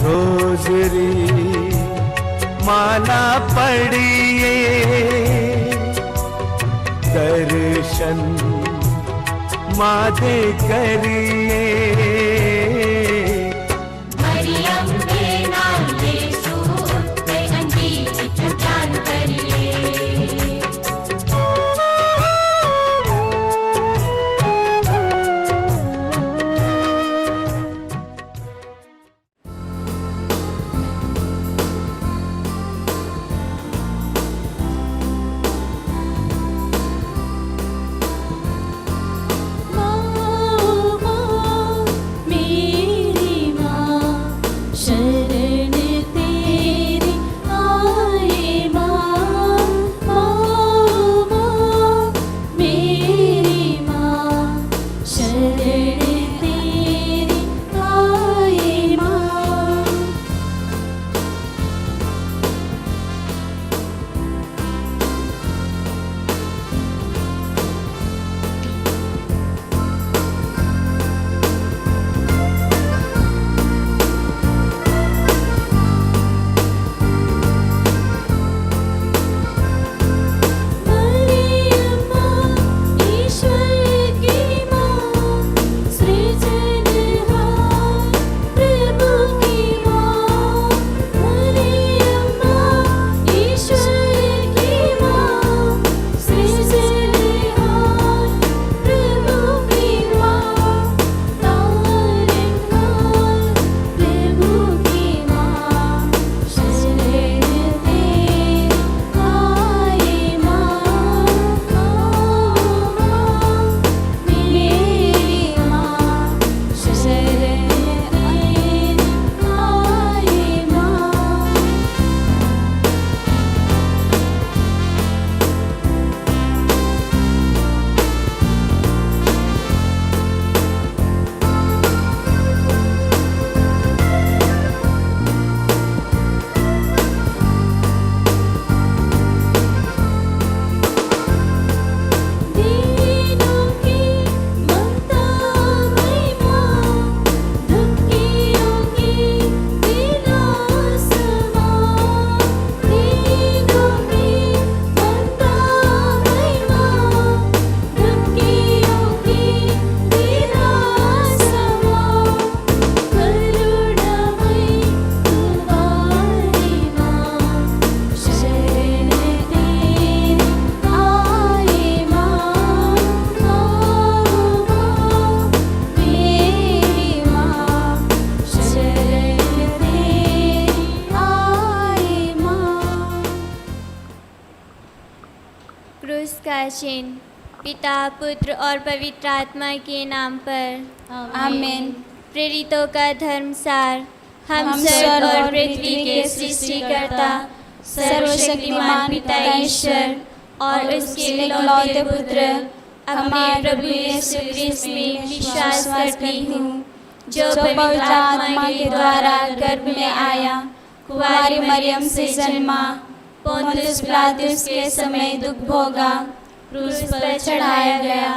Rosary माला पढ़िए, दर्शन माँ दे करिए। मरियम के नाम यीशु उत्ते अंजीर प्रचार करिए। क्रूस का चिन्ह पिता पुत्र और पवित्र आत्मा के नाम पर आमीन। प्रेरितों का धर्मसार। हम स्वर्ग और पृथ्वी के सृष्टिकर्ता सर्वशक्तिमान पिता ईश्वर और उसके इकलौते पुत्र अपने प्रभु यीशु क्रिस्त में विश्वास करती हूँ, जो पवित्र आत्मा के द्वारा गर्भ में आया, कुंवारी मरियम से जन्मा, पोंतियुस पिलातुस के समय दुख भोगा, क्रूस पर चढ़ाया गया,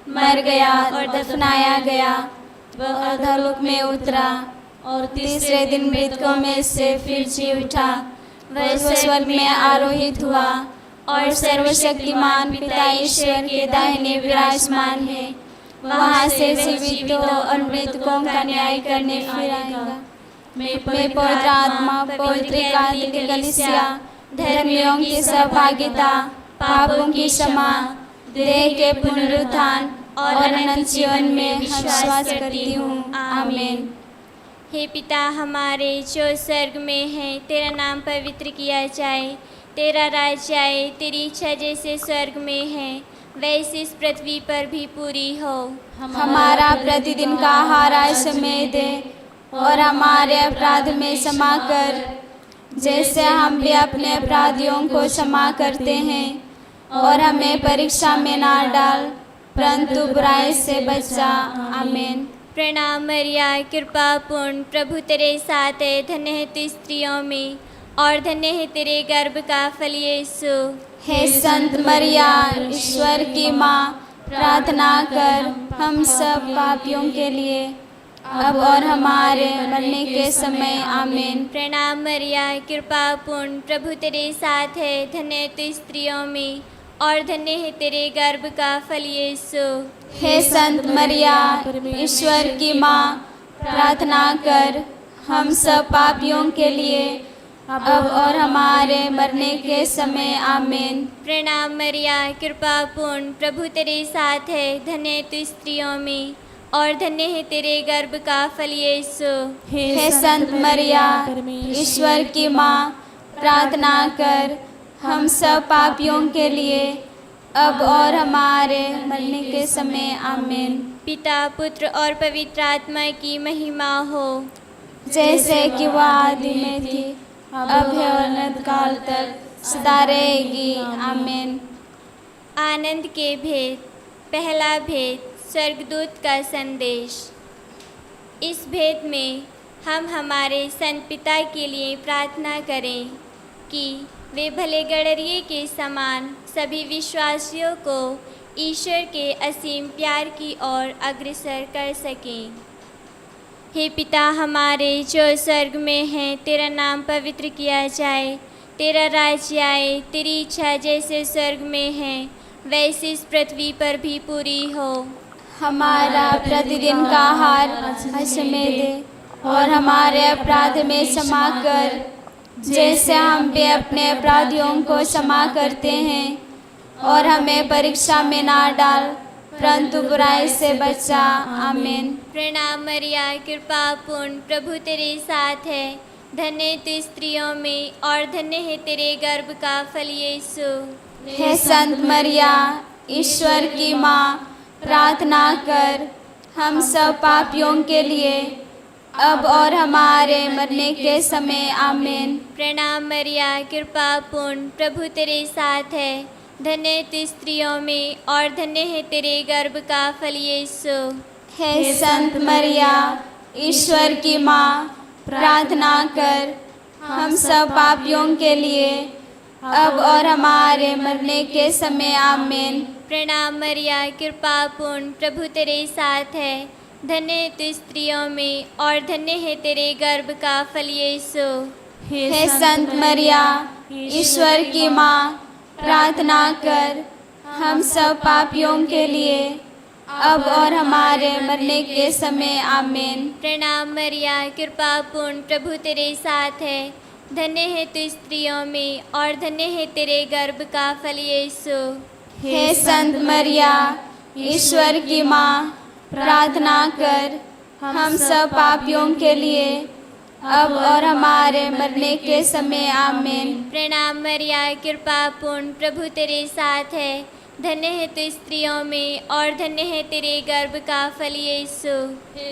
मर गया और दफनाया गया। वह अधोलोक में उतरा और तीसरे दिन मृतकों में से फिर जी उठा। वह स्वर्ग में आरोहित हुआ और सर्वशक्तिमान पिता ईश्वर के दाहिने विराजमान है। वहाँ से जीवितों और मृतकों का न्याय करने फिर आएगा। मैं पवित्र आत्मा, पवित्र कैथोलिक कलीसिया, धर्मियों की सहभागिता, पापों की क्षमा, देह के पुनरुत्थान और अनंत जीवन में विश्वास करती हूँ। आमीन। हे पिता हमारे जो स्वर्ग में है, तेरा नाम पवित्र किया जाए, तेरा राज्य आए, तेरी इच्छा जैसे स्वर्ग में है वैसे इस पृथ्वी पर भी पूरी हो। हमारा प्रतिदिन का आहार आज हमें दे और हमारे अपराध में क्षमा कर, जैसे हम भी अपने अपराधियों को क्षमा करते हैं, और हमें परीक्षा में ना डाल परंतु बुराई से बचा। आमीन। प्रणाम मरिया, कृपा पूर्ण, प्रभु तेरे साथ है, धन्य है तू स्त्रियों में और धन्य है तेरे गर्भ का फल यीशु। हे संत मरिया, ईश्वर की माँ, प्रार्थना कर हम सब पापियों के लिए अब और हमारे मरने के समय आमीन। प्रणाम मरिया, कृपा पूर्ण, प्रभु तेरे साथ है, धन्य तू स्त्रियों में और धन्य है तेरे गर्भ का फल यीशु। हे संत मरिया, ईश्वर की माँ, प्रार्थना कर हम सब पापियों के लिए अब और हमारे मरने के समय आमीन। प्रणाम मरिया, कृपा पूर्ण, प्रभु तेरे साथ है, धन्य तू स्त्रियों में और धन्य है तेरे गर्भ का फल यीशु। हे संत मरिया, ईश्वर की माँ, प्रार्थना कर हम सब पापियों के लिए अब और हमारे मरने के समय आमीन। पिता, पुत्र और पवित्र आत्मा की महिमा हो, जैसे कि वह आदि में थी, अब है और अनंत काल तक सदा रहेगी आमीन। आनंद के भेद। पहला भेद, स्वर्गदूत का संदेश। इस भेद में हम हमारे संत पिता के लिए प्रार्थना करें कि वे भले गडरिये के समान सभी विश्वासियों को ईश्वर के असीम प्यार की ओर अग्रसर कर सकें। हे पिता हमारे जो स्वर्ग में है, तेरा नाम पवित्र किया जाए, तेरा राज्य आए, तेरी इच्छा जैसे स्वर्ग में है वैसे इस पृथ्वी पर भी पूरी हो। हमारा प्रतिदिन का आहार आज हमें दे और हमारे अपराध में क्षमा कर, जैसे हम भी अपने अपराधियों को क्षमा करते हैं, और हमें परीक्षा में ना डाल परंतु बुराई से बचा आमीन। प्रणाम मरिया, कृपा पूर्ण, प्रभु तेरे साथ है, धन्य तू स्त्रियों में और धन्य है तेरे गर्भ का फल यीशु। हे संत मरिया, ईश्वर की माँ, प्रार्थना कर हम सब पापियों के लिए अब और हमारे मरने के समय आमीन। प्रणाम मरिया, कृपा पूर्ण, प्रभु तेरे साथ है, धन्य तू स्त्रियों में और धन्य है तेरे गर्भ का फल यीशु। हे संत मरिया, ईश्वर की माँ, प्रार्थना कर हम सब पापियों के लिए अब और हमारे मरने के समय आमीन। प्रणाम मरिया, कृपा पूर्ण, प्रभु तेरे साथ है, धन्य तू स्त्रियों में और धन्य है तेरे गर्भ का फल यीशु। हे संत मरिया, ईश्वर की माँ, प्रार्थना कर हम सब पापियों के लिए अब और हमारे मरने के समय आमीन। प्रणाम मरिया, कृपा पूर्ण, प्रभु तेरे साथ है, धन्य है तू स्त्रियों में और धन्य है तेरे गर्भ का फल यीशु। हे संत मरिया, ईश्वर की माँ, प्रार्थना कर हम सब पापियों के लिए अब और हमारे मरने के समय आमीन। प्रणाम मरिया, कृपा पूर्ण, प्रभु तेरे साथ है, धन्य है तू स्त्रियों में और धन्य है तेरे गर्भ का फल यीशु।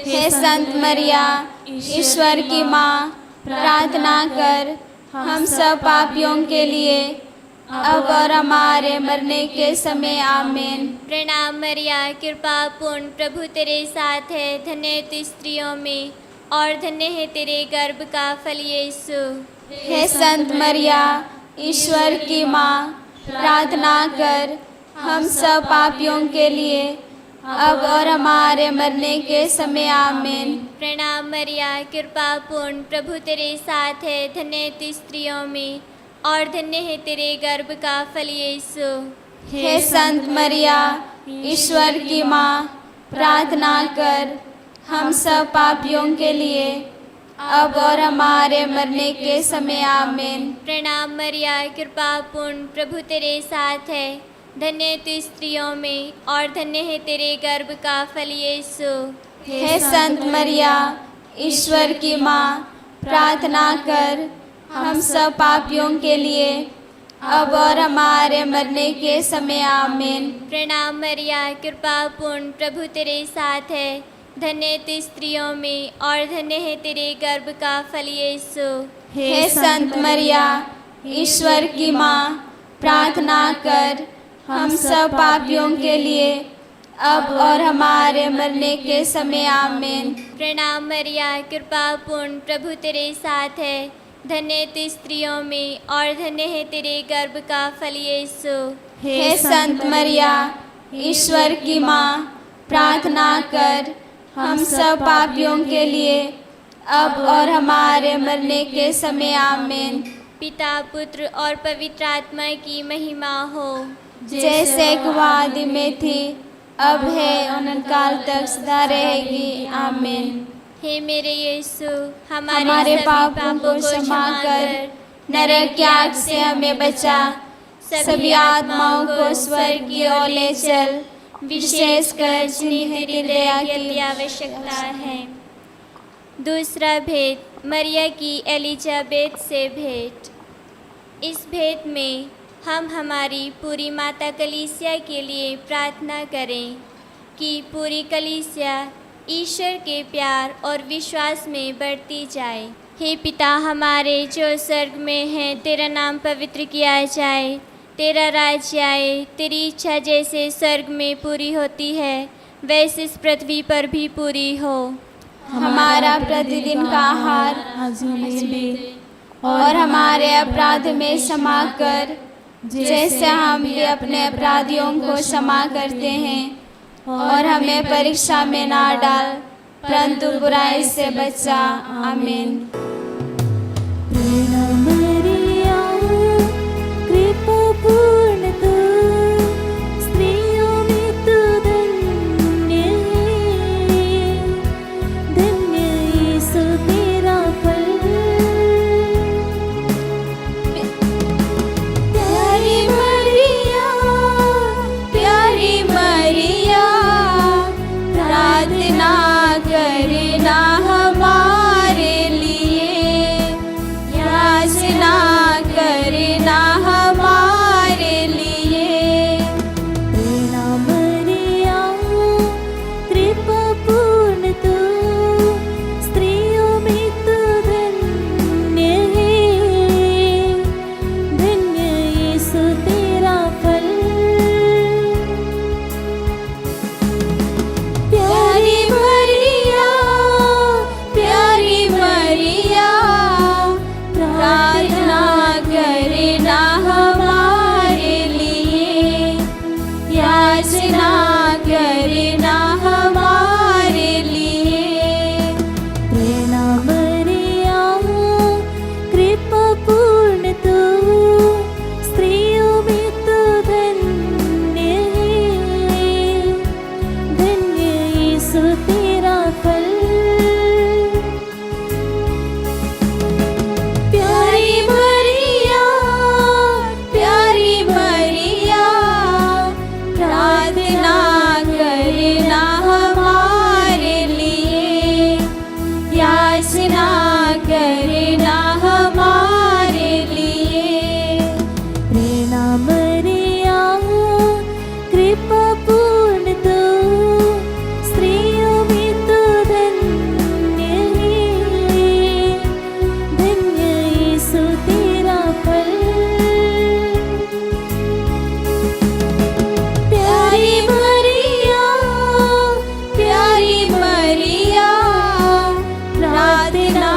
हे संत मरिया, ईश्वर की माँ, प्रार्थना कर हम सब पापियों के लिए अब और हमारे मरने के समय आमीन। प्रणाम मरिया, कृपा पूर्ण, प्रभु तेरे साथ है, धन्य तू स्त्रियों में और धन्य है तेरे गर्भ का फल यीशु। हे संत मरिया, ईश्वर की माँ, प्रार्थना कर हम सब पापियों के लिए अब और हमारे मरने के समय आमीन। प्रणाम मरिया, कृपा पूर्ण, प्रभु तेरे साथ है, धन्य तू स्त्रियों में और धन्य है तेरे गर्भ का फल यीशु। हे संत मरिया, ईश्वर की माँ, प्रार्थना कर हम सब पापियों के लिए अब और हमारे मरने के समय आमीन। प्रणाम मरिया, कृपा पूर्ण, प्रभु तेरे साथ है, धन्य तू स्त्रियों में और धन्य है तेरे गर्भ का फल यीशु। हे संत मरिया, ईश्वर की माँ, प्रार्थना कर हम सब पापियों के लिए अब और हमारे मरने के समय आमीन। प्रणाम मरिया, कृपा पूर्ण, प्रभु तेरे साथ है, धन्य तू स्त्रियों में और धन्य है तेरे गर्भ का फल यीशु। हे संत मरिया, ईश्वर की माँ, प्रार्थना कर हम सब पापियों के लिए अब और हमारे मरने के समय आमीन। प्रणाम मरिया, कृपा पूर्ण, प्रभु तेरे साथ है, धन्य तू स्त्रियों में और धन्य है तेरे गर्भ का फल यीशु। हे संत मरिया, ईश्वर की माँ, प्रार्थना कर हम सब पापियों के लिए अब और हमारे मरने के समय आमीन। पिता, पुत्र और पवित्र आत्मा की महिमा हो, जैसे आदि में थी, अब है, अनंत काल तक सदा रहेगी। आमीन। हे मेरे यीशु, हमारे पापों को क्षमा कर, नरक की आग से हमें बचा, सभी आत्माओं को स्वर्ग की ओर ले चल, विशेषकर जिन्हें तेरी दया की आवश्यकता है। दूसरा भेद, मरिया की एलिजाबेथ से भेंट। इस भेंट में हम हमारी पूरी माता कलीसिया के लिए प्रार्थना करें कि पूरी कलीसिया ईश्वर के प्यार और विश्वास में बढ़ती जाए। हे पिता हमारे जो स्वर्ग में है, तेरा नाम पवित्र किया जाए, तेरा राज्य आए, तेरी इच्छा जैसे स्वर्ग में पूरी होती है वैसे इस पृथ्वी पर भी पूरी हो। हमारा प्रतिदिन का आहार आज हमें दे, और हमारे अपराध में क्षमा कर, जैसे हम भी अपने अपराधियों को क्षमा करते हैं, और हमें परीक्षा में ना डाल, परंतु बुराई से बचा। आमीन। प्रार्थना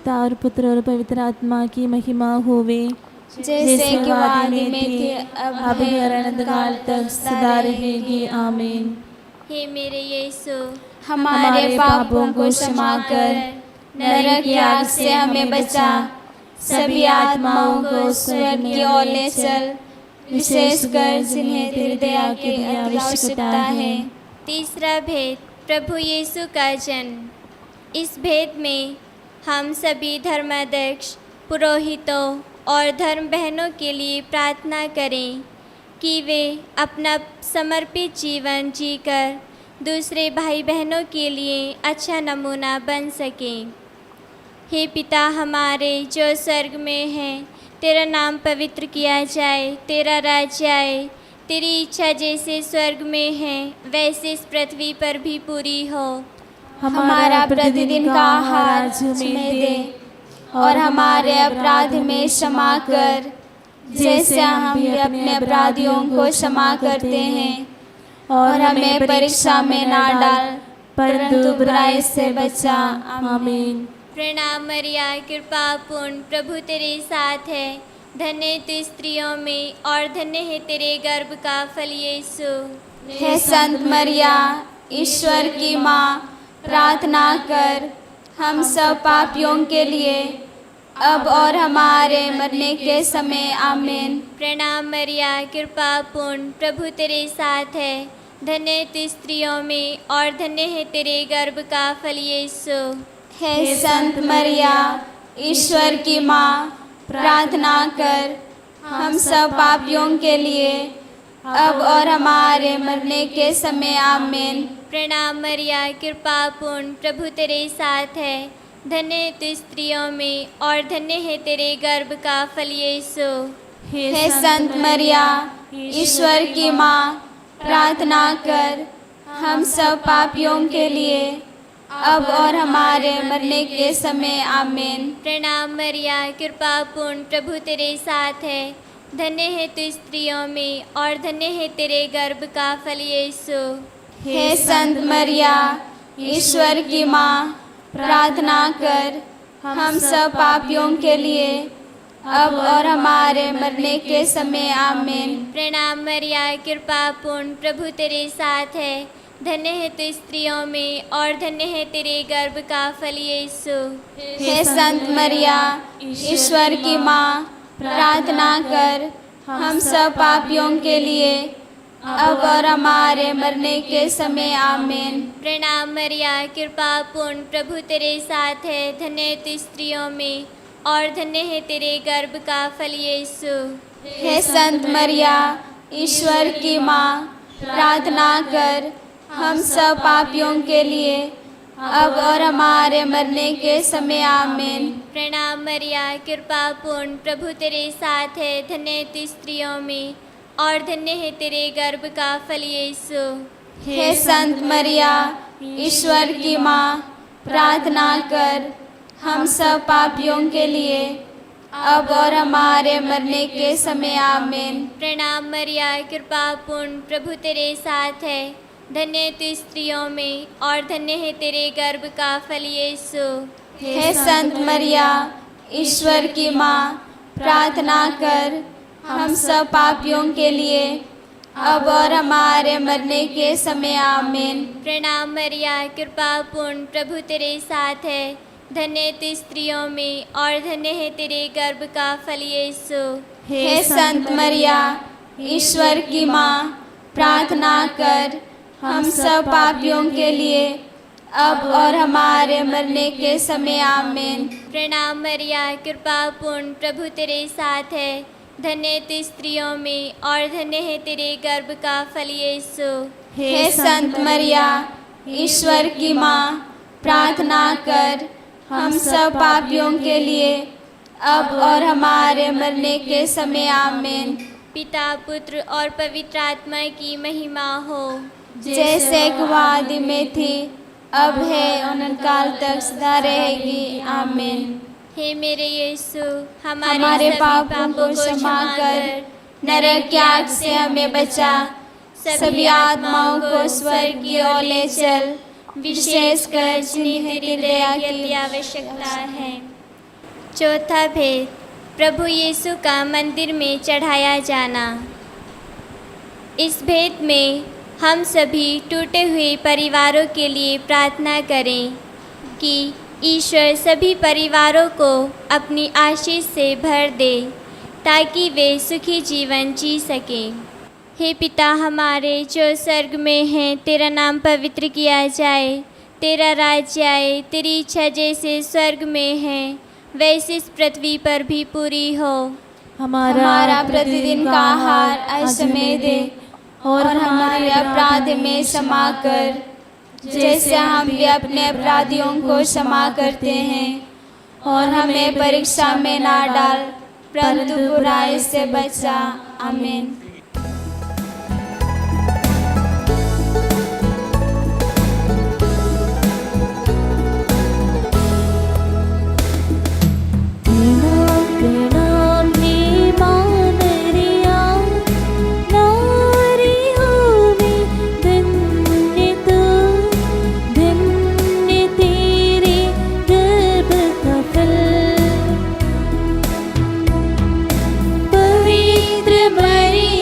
पिता और पुत्र और पवित्र आत्मा की महिमा होवे, जैसे कि वादी में थी अब अब है और अनंत काल तक सदा रहेगी। आमीन। हे मेरे यीशु, हमारे पापों को क्षमा कर, नरक की आग से हमें बचा, सभी आत्माओं को स्वर्ग की ओर ले चल, विशेषकर जिन्हें तेरी दया की आवश्यकता है। तीसरा भेद, प्रभु यीशु का जन्म। इस भेद में हम सभी धर्माध्यक्ष, पुरोहितों और धर्म बहनों के लिए प्रार्थना करें कि वे अपना समर्पित जीवन जीकर दूसरे भाई बहनों के लिए अच्छा नमूना बन सकें। हे पिता हमारे जो स्वर्ग में है, तेरा नाम पवित्र किया जाए, तेरा राज्य आए, तेरी इच्छा जैसे स्वर्ग में है वैसे इस पृथ्वी पर भी पूरी हो। हमारा प्रतिदिन का आहार हमें दे, और हमारे अपराध में क्षमा कर, जैसे हम भी अपने अपराधियों को क्षमा करते हैं, और हमें परीक्षा में ना डाल, परंतु बुराई से बचा। आमीन। प्रणाम मरिया, कृपा पूर्ण, प्रभु तेरे साथ है, धन्य तू स्त्रियों में और धन्य है तेरे गर्भ का फल यीशु। हे संत मरिया, ईश्वर की माँ, प्रार्थना कर हम सब पापियों के लिए, अब और हमारे मरने के समय। आमीन। प्रणाम मरिया, कृपा पूर्ण, प्रभु तेरे साथ है, धन्य तू स्त्रियों में और धन्य है तेरे गर्भ का फल यीशु। हे संत मरिया, ईश्वर की माँ, प्रार्थना कर हम सब पापियों के लिए, अब और हमारे मरने के समय। आमीन। प्रणाम मरिया, कृपा पूर्ण, प्रभु तेरे साथ है, धन्य तू स्त्रियों में और धन्य है तेरे गर्भ का फल यीशु। हे संत मरिया, ईश्वर की माँ, प्रार्थना कर हम सब पापियों के लिए, अब और हमारे मरने के समय। आमीन। प्रणाम मरिया, कृपा पूर्ण, प्रभु तेरे साथ है, धन्य है तू स्त्रियों में और धन्य है तेरे गर्भ का फल यीशु। हे संत मरिया, ईश्वर की माँ, प्रार्थना कर हम सब पापियों के लिए, अब और हमारे मरने के समय। आमीन। प्रणाम मरिया, कृपा पूर्ण, प्रभु तेरे साथ है, धन्य है तू स्त्रियों में और धन्य है तेरे गर्भ का फल यीशु। हे संत मरिया, ईश्वर की माँ, प्रार्थना कर हम सब पापियों के लिए, अब और हमारे मरने के समय। आमीन। प्रणाम मरिया, कृपा पूर्ण, प्रभु तेरे साथ है, धन्य तू स्त्रियों में और धन्य है तेरे गर्भ का फल यीशु। हे संत मरिया, ईश्वर की माँ, प्रार्थना कर हम सब पापियों के लिए, अब और हमारे मरने के समय। आमीन। प्रणाम मरिया, कृपा पूर्ण, प्रभु तेरे साथ है, धन्य तू स्त्रियों में और धन्य है तेरे गर्भ का फल यीशु। हे संत मरिया, ईश्वर की माँ, प्रार्थना कर हम सब पापियों के लिए, अब और हमारे मरने के समय। आमीन। प्रणाम मरिया, कृपा पूर्ण, प्रभु तेरे साथ है, धन्य तू स्त्रियों में और धन्य है तेरे गर्भ का फल यीशु। हे संत मरिया, ईश्वर की माँ, प्रार्थना कर हम सब पापियों के लिए, अब और हमारे मरने के समय। आमीन। प्रणाम मरिया, कृपा पूर्ण, प्रभु तेरे साथ है, धन्य तू स्त्रियों में और धन्य है तेरे गर्भ का फल यीशु। हे संत मरिया, ईश्वर की माँ, प्रार्थना कर हम सब पापियों के लिए, अब और हमारे मरने के समय। आमीन। प्रणाम मरिया, कृपा पूर्ण, प्रभु तेरे साथ है, धन्य तू स्त्रियों में और धन्य है तेरे गर्भ का फल यीशु। हे संत मरिया, ईश्वर की माँ, प्रार्थना कर हम सब पापियों के लिए, अब और हमारे मरने के समय। आमीन। पिता, पुत्र और पवित्र आत्मा की महिमा हो, जैसे वादी में थी, अब है, अनंत काल तक सदा रहेगी। आमीन। हे मेरे यीशु, हमारे पापों को क्षमा कर, नरक की आग से हमें बचा, सभी आत्माओं को स्वर्ग की ओर ले चल, विशेषकर जिन्हें तेरी दया की आवश्यकता है। चौथा भेद, प्रभु यीशु का मंदिर में चढ़ाया जाना। इस भेद में हम सभी टूटे हुए परिवारों के लिए प्रार्थना करें कि ईश्वर सभी परिवारों को अपनी आशीष से भर दे ताकि वे सुखी जीवन जी सकें। हे पिता हमारे जो स्वर्ग में हैं, तेरा नाम पवित्र किया जाए, तेरा राज्य आए, तेरी इच्छा जैसे स्वर्ग में है वैसे इस पृथ्वी पर भी पूरी हो। हमारा प्रतिदिन का आहार आज हमें दे और हमारे अपराध में क्षमा कर जैसे हम भी अपने अपराधियों को क्षमा करते हैं, और हमें परीक्षा में ना डाल परंतु बुराई से बचा। आमीन। पवित्र मरियम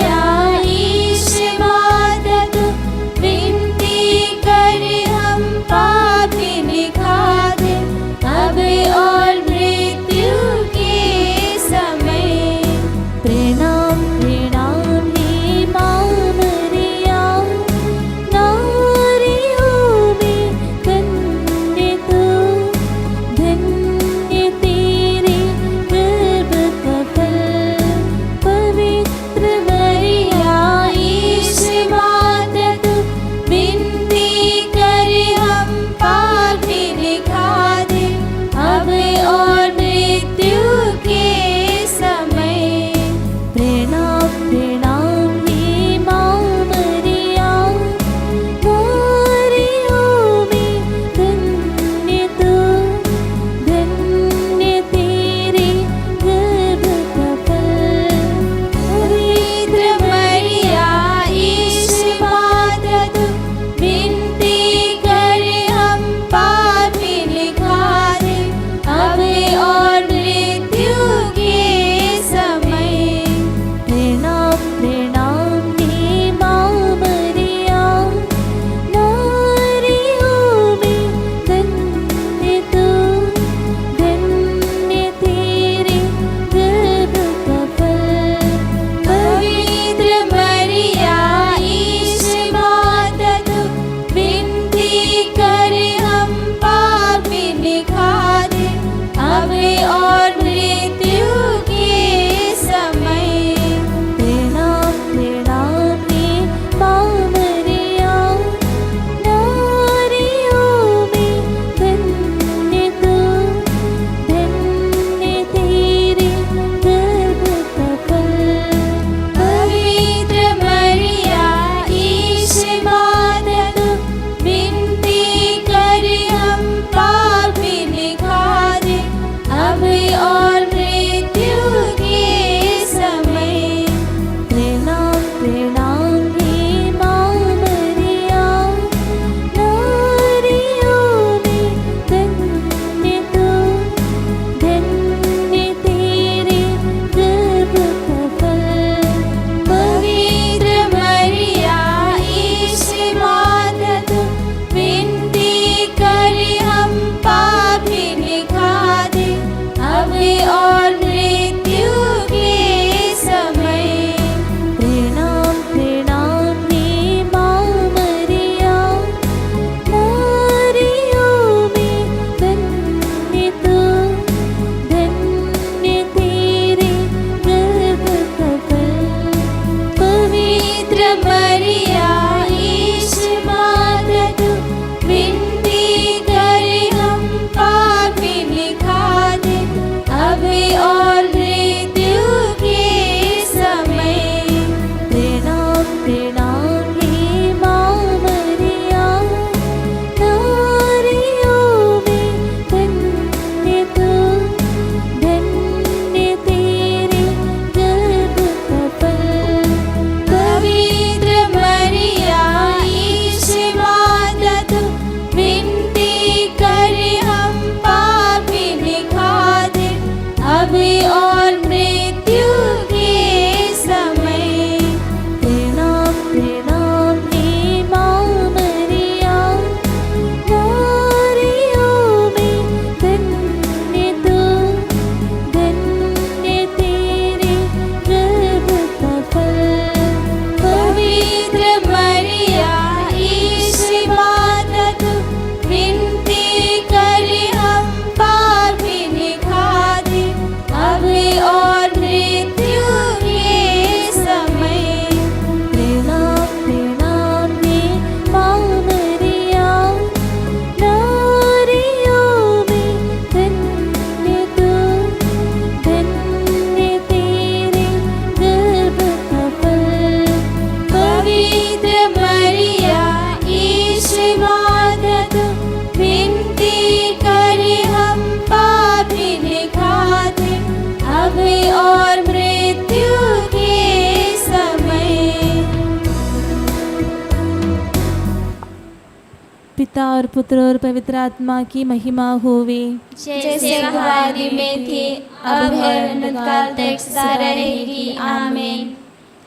पिता और पुत्र और पवित्र आत्मा की महिमा होवे। जैसे आदि में थी, अब है, अनंतकाल तक सदा रहेगी। आमीन।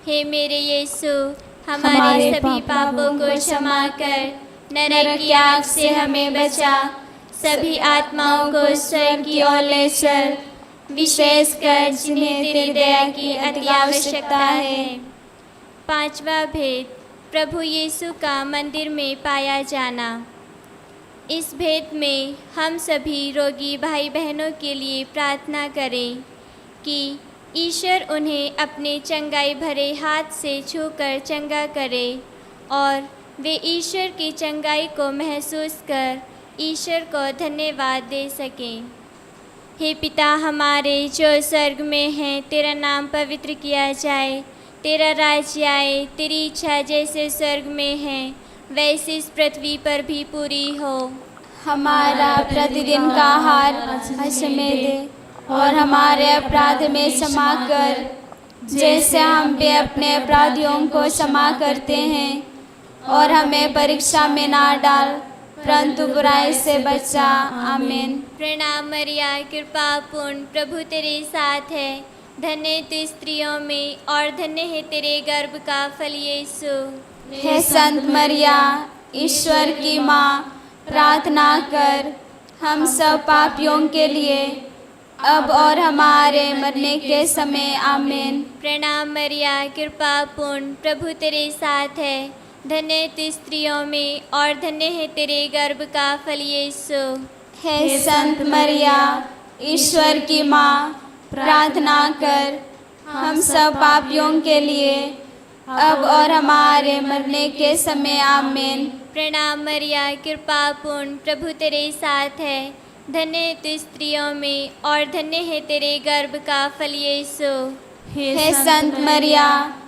हे मेरे यीशु, हमारे सभी पापों को क्षमा कर नरक की आग से हमें बचा, सभी आत्माओं को स्वर्ग की ओर ले चल, विशेषकर जिन्हें तेरी दया की अति आवश्यकता है। पांचवा भेद, प्रभु यीशु का मंदिर में पाया जाना। इस भेद में हम सभी रोगी भाई बहनों के लिए प्रार्थना करें कि ईश्वर उन्हें अपने चंगाई भरे हाथ से छूकर चंगा करे और वे ईश्वर की चंगाई को महसूस कर ईश्वर को धन्यवाद दे सकें। हे पिता हमारे जो स्वर्ग में है, तेरा नाम पवित्र किया जाए, तेरा राज्य आए, तेरी इच्छा जैसे स्वर्ग में है वैसे इस पृथ्वी पर भी पूरी हो। हमारा प्रतिदिन का आहार आज हमें दे और हमारे अपराध में क्षमा कर, जैसे हम भी अपने अपराधियों को क्षमा करते हैं, और हमें परीक्षा में ना डाल परंतु बुराई से बचा। आमीन। प्रणाम मरिया, कृपा पूर्ण, प्रभु तेरे साथ है, धन्य तू स्त्रियों में और धन्य है तेरे गर्भ का फल यीशु। हे संत मरिया, ईश्वर की माँ, प्रार्थना कर हम सब पापियों के लिए, अब और हमारे मरने के समय। आमीन। प्रणाम मरिया, कृपा पूर्ण, प्रभु तेरे साथ है, धन्य तू स्त्रियों में और धन्य है तेरे गर्भ का फल यीशु। हे संत मरिया, ईश्वर की माँ, प्रार्थना कर हम सब पापियों के लिए, अब और हमारे मरने के समय। आमीन। प्रणाम मरिया, कृपा पूर्ण, प्रभु तेरे साथ है, धन्य तू स्त्रियों में और धन्य है तेरे गर्भ का फल यीशु। हे संत मरिया,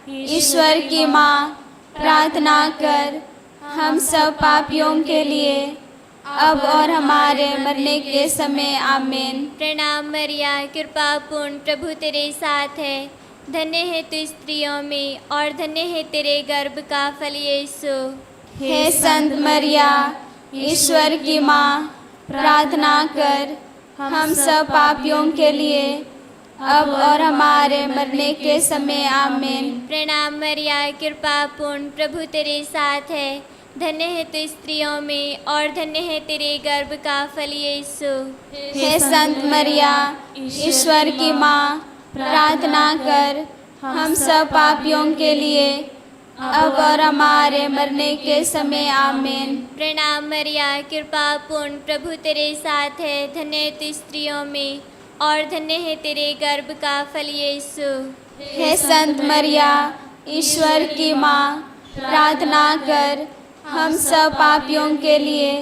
ईश्वर की माँ, प्रार्थना कर हम सब पापियों के लिए, अब और हमारे मरने के समय। आमीन। प्रणाम मरिया, कृपा पूर्ण, प्रभु तेरे साथ है, धन्य है तू स्त्रियों में और धन्य है तेरे गर्भ का फल यीशु। हे संत मरिया, ईश्वर की माँ, प्रार्थना कर हम सब पापियों के लिए, अब और हमारे मरने के समय। आमीन। प्रणाम मरिया, कृपा पूर्ण, प्रभु तेरे साथ है, धन्य है तू स्त्रियों में और धन्य है तेरे गर्भ का फल यीशु। हे संत मरिया, ईश्वर की माँ, प्रार्थना कर हम सब पापियों के लिए, अब और हमारे मरने के समय। आमीन। प्रणाम मरिया, कृपा पूर्ण, प्रभु तेरे साथ है, धन्य तू स्त्रियों में और धन्य है तेरे गर्भ का फल यीशु। हे संत मरिया, ईश्वर की माँ, प्रार्थना कर हम सब पापियों के लिए,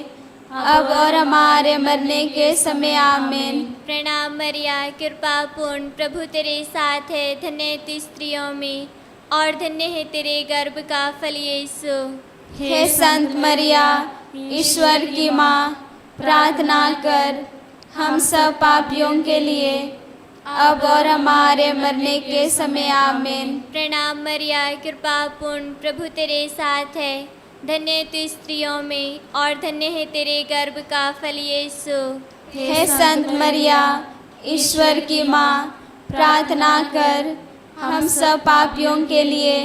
अब और हमारे मरने के समय। आमीन। प्रणाम मरिया, कृपा पूर्ण, प्रभु तेरे साथ है, धन्य तू स्त्रियों में और धन्य है तेरे गर्भ का फल यीशु। हे संत मरिया, ईश्वर की माँ, प्रार्थना कर हम सब पापियों के लिए, अब और हमारे मरने के समय। आमीन। प्रणाम मरिया, कृपा पूर्ण, प्रभु तेरे साथ है, धन्य तू स्त्रियों में और धन्य है तेरे गर्भ का फल यीशु। हे संत मरिया, ईश्वर की माँ, प्रार्थना कर हम सब पापियों के लिए,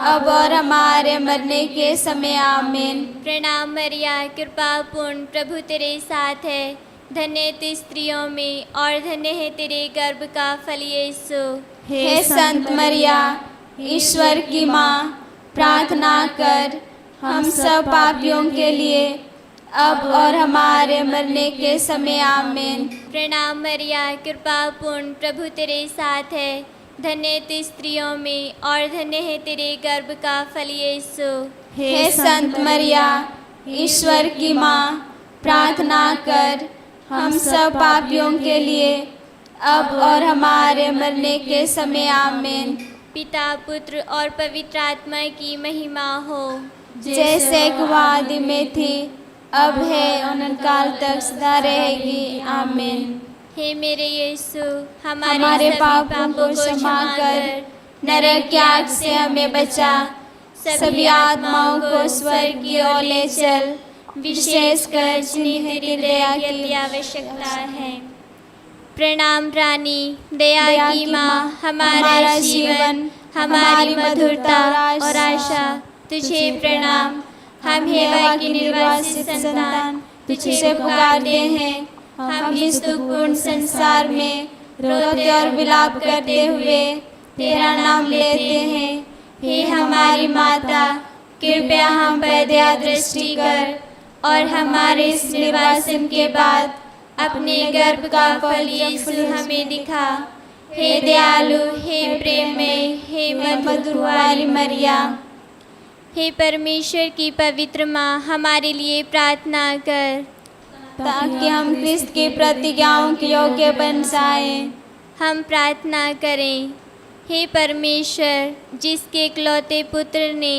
अब और हमारे मरने के समय। आमीन। प्रणाम मरिया, कृपा पूर्ण, प्रभु तेरे साथ है, धन्य तू स्त्रियों में और धन्य है तेरे गर्भ का फल यीशु। हे संत मरिया, ईश्वर की माँ, प्रार्थना कर हम सब पापियों के लिए, अब और हमारे मरने के समय। आमीन। प्रणाम मरिया, कृपा पूर्ण, प्रभु तेरे साथ है, धन्य तू स्त्रियों में और धन्य है तेरे गर्भ का फल यीशु। हे संत मरिया, ईश्वर की माँ, प्रार्थना कर हम सब पापियों के लिए, अब और हमारे मरने के समय। आमीन। पिता, पुत्र और पवित्र आत्मा की महिमा हो, जैसे आदि में थी, अब है, अनंतकाल तक सदा रहेगी। आमीन। हे मेरे यीशु, हमारे पापों को क्षमा कर नरक की आग से हमें बचा, सभी आत्माओं को स्वर्ग की ओर ले चल, विशेषकर जिन्हें तेरी दया की अति आवश्यकता है। प्रणाम रानी, दया की माँ, हमारा जीवन, हमारी मधुरता और आशा, तुझे प्रणाम। हम हेवा की निर्वासित संतान तुझे पुकारते हैं। हम इस दुखपूर्ण संसार में रोते और विलाप करते हुए तेरा नाम लेते हैं। हे हमारी माता, कृपया हम पर दया दृष्टि कर और हमारे इस निर्वासन के बाद अपने गर्भ का फल यीशु हमें दिखा। हे दयालु, हे प्रेम में, हे मधुर वाली मरिया, हे परमेश्वर की पवित्र माँ, हमारे लिए प्रार्थना कर ताकि हम क्रिस्त की प्रतिज्ञाओं के योग्य बन जाएं। हम प्रार्थना करें। हे परमेश्वर, जिसके इकलौते पुत्र ने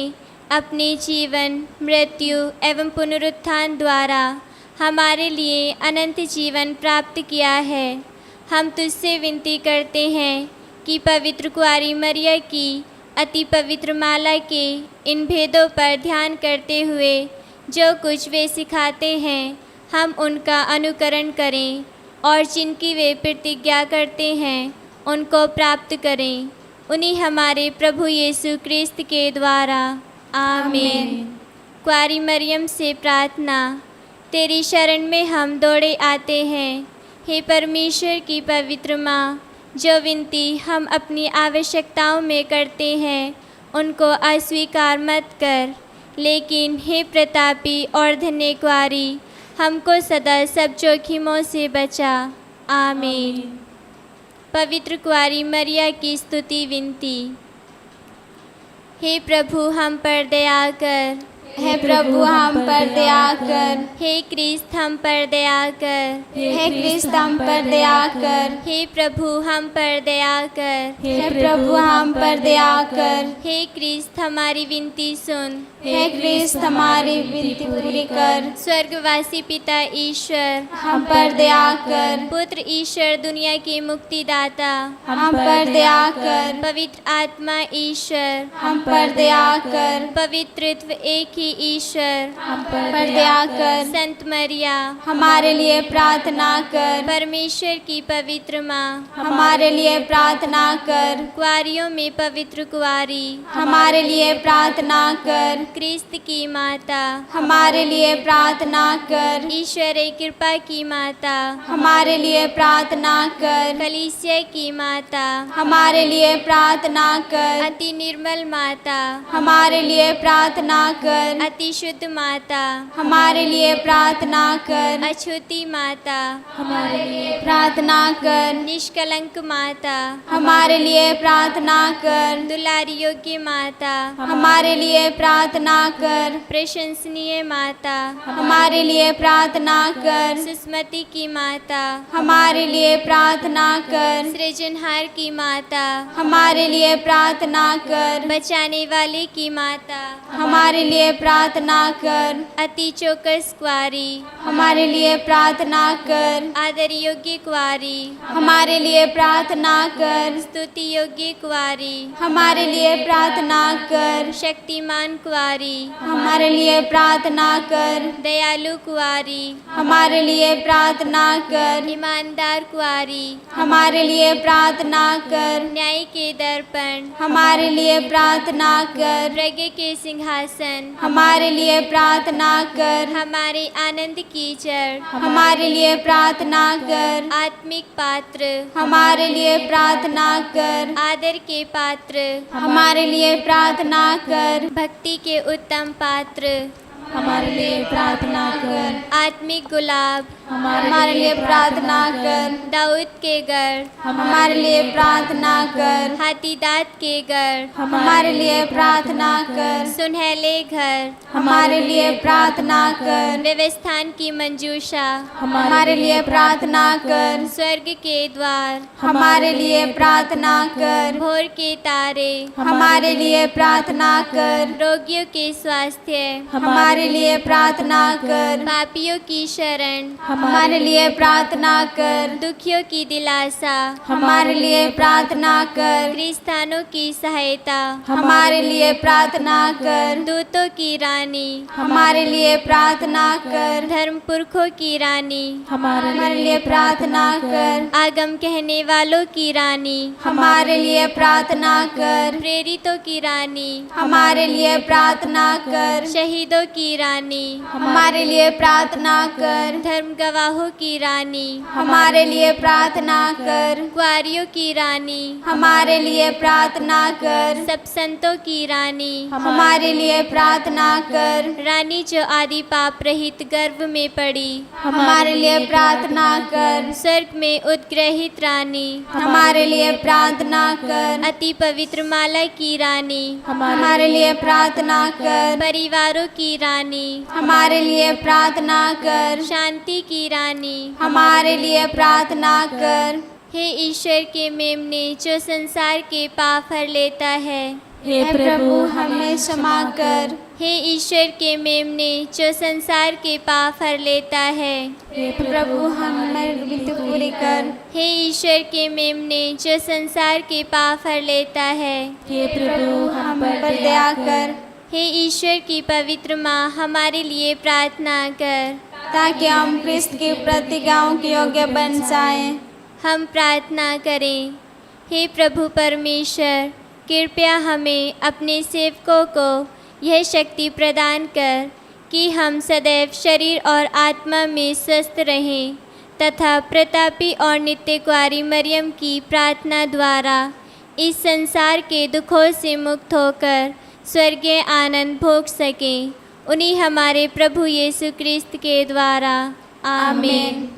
अपने जीवन, मृत्यु एवं पुनरुत्थान द्वारा हमारे लिए अनंत जीवन प्राप्त किया है, हम तुझसे विनती करते हैं कि पवित्र कुंवारी मरिया की अति पवित्र माला के इन भेदों पर ध्यान करते हुए जो कुछ वे सिखाते हैं, हम उनका अनुकरण करें और जिनकी वे प्रतिज्ञा करते हैं उनको प्राप्त करें। उन्हीं हमारे प्रभु यीशु क्रिस्त के द्वारा, आमीन। कुंवारी मरियम से प्रार्थना। तेरी शरण में हम दौड़े आते हैं। हे परमेश्वर की पवित्र माँ, जो विनती हम अपनी आवश्यकताओं में करते हैं उनको अस्वीकार मत कर, लेकिन हे प्रतापी और धन्य कुंवारी, हमको सदा सब जोखिमों से बचा। आमीन। पवित्र कुंवारी मरिया की स्तुति विनती। हे प्रभु, हम पर दया कर। हे प्रभु, हम पर दया कर। हे क्रिस्त, हम पर दया कर। हे क्रिस्त, हम पर दया कर। हे प्रभु, हम पर दया कर। हे प्रभु, हम पर दया कर। हे क्रिस्त, हमारी विनती सुन। हे क्रिस्त, हमारी विनती पूरी कर। स्वर्गवासी पिता ईश्वर, हम पर दया कर। पुत्र ईश्वर, दुनिया के मुक्तिदाता, हम पर दया कर। पवित्र आत्मा ईश्वर, हम पर दया कर। पवित्रत्व एक ही ईश्वर, हम पर दया कर। संत मरिया, हमारे लिए प्रार्थना कर। परमेश्वर की पवित्र माँ, हमारे लिए प्रार्थना कर। कुंवारियों में पवित्र कुंवारी, हमारे लिए प्रार्थना कर। क्रिस्त की माता, हमारे लिए प्रार्थना कर। ईश्वर कृपा की माता, हमारे लिए प्रार्थना कर। कलीसिया की माता, हमारे लिए प्रार्थना कर। अति निर्मल माता, हमारे लिए प्रार्थना कर। अति शुद्ध माता, हमारे लिए प्रार्थना कर। अछूती माता, हमारे लिए प्रार्थना कर। निष्कलंक माता, हमारे लिए प्रार्थना कर। दुलारी योग्य माता, हमारे लिए प्रार्थना कर। प्रशंसनीय माता, हमारे लिए प्रार्थना कर। सुस्मति की माता, हमारे लिए प्रार्थना कर। सृजनहार की माता, हमारे लिए प्रार्थना कर। बचाने वाले की माता, हमारे लिए प्रार्थना कर। अति चौकस कुंवारी, हमारे लिए प्रार्थना कर। आदर योग्य कुंवारी, हमारे लिए प्रार्थना कर। स्तुति योग्य कुंवारी, हमारे लिए प्रार्थना कर। शक्तिमान कुंवारी, हमारे लिए प्रार्थना कर। दयालु कुंवारी, हमारे लिए प्रार्थना कर। ईमानदार कुंवारी, हमारे लिए प्रार्थना कर। न्याय के दर्पण, हमारे लिए प्रार्थना कर। प्रज्ञा के सिंहासन, हमारे लिए प्रार्थना कर। हमारे आनंद की जड़, हमारे लिए प्रार्थना कर। आत्मिक पात्र, हमारे लिए प्रार्थना कर। आदर के पात्र, हमारे लिए प्रार्थना कर। भक्ति के उत्तम पात्र, हमारे लिए प्रार्थना कर। आत्मिक गुलाब, हमारे लिए प्रार्थना कर। दाऊद के गढ़, हमारे लिए प्रार्थना कर। हाथी दांत के गढ़, हमारे लिए प्रार्थना कर। सुनहले घर, हमारे लिए प्रार्थना कर। व्यवस्थान की मंजूषा, हमारे लिए प्रार्थना कर। स्वर्ग के द्वार, हमारे लिए प्रार्थना कर। भोर के तारे, हमारे लिए प्रार्थना कर। रोगियों के स्वास्थ्य, हमारे लिए प्रार्थना कर। पापियों की शरण, हमारे लिए प्रार्थना कर। दुखियों की दिलासा, हमारे लिए प्रार्थना कर। क्रिस्तानों की सहायता, हमारे लिए प्रार्थना कर। दूतों की रानी, हमारे लिए प्रार्थना कर। धर्म पुरखों की रानी, हमारे लिए प्रार्थना कर। आगम कहने वालों की रानी, हमारे लिए प्रार्थना कर। प्रेरितों की रानी, हमारे लिए प्रार्थना कर। शहीदों की रानी, हमारे लिए प्रार्थना कर। धर्म गवाहों की रानी, हमारे लिए प्रार्थना कर। कुआरियों की रानी, हमारे लिए प्रार्थना कर। सब संतों की रानी, हमारे लिए प्रार्थना कर। रानी जो आदि पाप रहित गर्भ में पड़ी, हमारे लिए प्रार्थना कर। स्वर्ग में उद्ग्रहित रानी, हमारे लिए प्रार्थना कर। अति पवित्र माला की रानी, हमारे लिए प्रार्थना कर। परिवारों की रानी, हमारे लिए प्रार्थना कर। शांति की रानी, हमारे लिए प्रार्थना कर। हे ईश्वर के मेमने जो संसार के पाप हर लेता है, हे प्रभु हमें क्षमा कर। हे ईश्वर के मेमने जो संसार के पाप हर लेता है, हे प्रभु हमारी विनती पूरी कर। हे ईश्वर के मेमने जो संसार के पाप हर लेता है, हे प्रभु हम पर दया कर। हे ईश्वर की पवित्र माँ हमारे लिए प्रार्थना कर, ताकि हम क्रिस्त की प्रतिज्ञाओं के योग्य बन जाएं। हम प्रार्थना करें। हे प्रभु परमेश्वर, कृपया हमें अपने सेवकों को यह शक्ति प्रदान कर कि हम सदैव शरीर और आत्मा में स्वस्थ रहें तथा प्रतापी और नित्य कुआरी मरियम की प्रार्थना द्वारा इस संसार के दुखों से मुक्त होकर स्वर्गीय आनंद भोग सकें। उन्हीं हमारे प्रभु यीशु क्रिस्त के द्वारा, आमीन।